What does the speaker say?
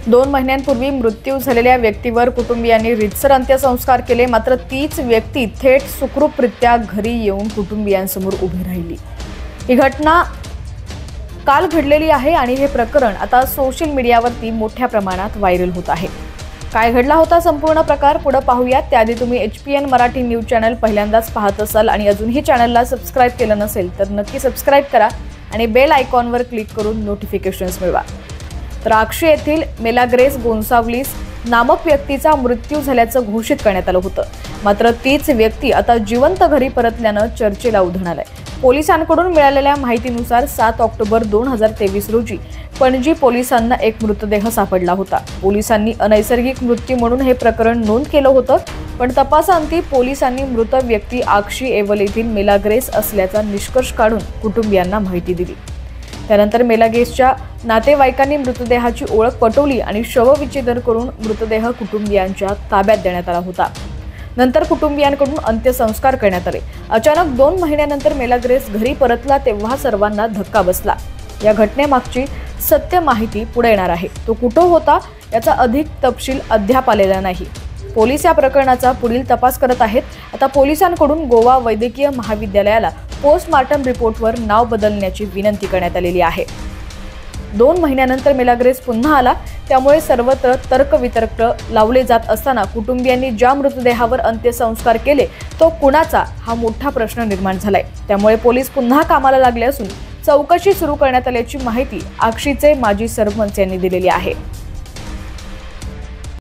2 महिन्यांपूर्वी मृत्यू झालेल्या व्यक्तीवर कुटुंबियांनी रीतसर अंत्यसंस्कार केले, मात्र तीच व्यक्ती थेट सुखरूपरित्या घरी येऊन कुटुंबियांसमोर उभी राहिली। ही घटना काल घडलेली आहे आणि हे प्रकरण आता सोशल मीडियावरती मोठ्या प्रमाणात व्हायरल होत आहे। काय घडला होता संपूर्ण प्रकार पुढे पाहूयात। त्याआधी तुम्ही HPN मराठी न्यूज चॅनल पहिल्यांदाच पाहत असाल आणि अजूनही चॅनलला सबस्क्राइब केलं नसेल तर नक्की सबस्क्राइब करा आणि बेल आयकॉनवर क्लिक करून नोटिफिकेशन्स मिळवा। तर आक्षी येथील मेलाग्रेस गोन्सावलीस नामक व्यक्तीचा मृत्यू झाल्याचं घोषित करण्यात आलं होतं, मात्र तीच व्यक्ती आता जिवंत घरी परतल्यानं चर्चेला उधाण आलंय। पोलिसांकडून मिळालेल्या माहितीनुसार 7 ऑक्टोबर 2023 रोजी पणजी पोलिसांना एक मृतदेह सापडला होता। पोलिसांनी अनैसर्गिक मृत्यू म्हणून हे प्रकरण नोंद केलं होतं, पण तपासाअंती पोलिसांनी मृत व्यक्ती आक्षी एवल येथील मेलाग्रेस असल्याचा निष्कर्ष काढून कुटुंबियांना माहिती दिली। त्यानंतर मेलाग्रेसच्या नातेवाईकांनी मृतदेहाची ओळख पटवली आणि शवविच्छेदन करून मृतदेह कुटुंबियांच्या ताब्यात देण्यात आला होता। नंतर कुटुंबियांकडून अंत्यसंस्कार करण्यात आले। अचानक 2 महिन्यानंतर मेलाग्रेस घरी परतला तेव्हा सर्वांना धक्का बसला। या घटनेमागची सत्य माहिती पुढे येणार आहे। तो कुठे होता याचा अधिक तपशील अद्याप आलेला नाही। पोलीस या प्रकरणाचा पुढील तपास करत आहेत। आता पोलिसांकडून गोवा वैद्यकीय महाविद्यालयाला पोस्टमार्टम रिपोर्टवर नाव बदलण्याची विनंती करण्यात आलेली आहे। 2 महिन्यानंतर मेलाग्रेस पुन्हा आला, त्यामुळे सर्वत्र तर्कवितर्क लावले जात असताना कुटुंबियांनी ज्या मृतदेहावर अंत्यसंस्कार केले तो कुणाचा हा मोठा प्रश्न निर्माण झालाय। त्यामुळे पोलीस पुन्हा कामाला लागले असून चौकशी सुरू करण्यात आल्याची माहिती आक्षीचे माजी सरपंच यांनी दिलेली आहे।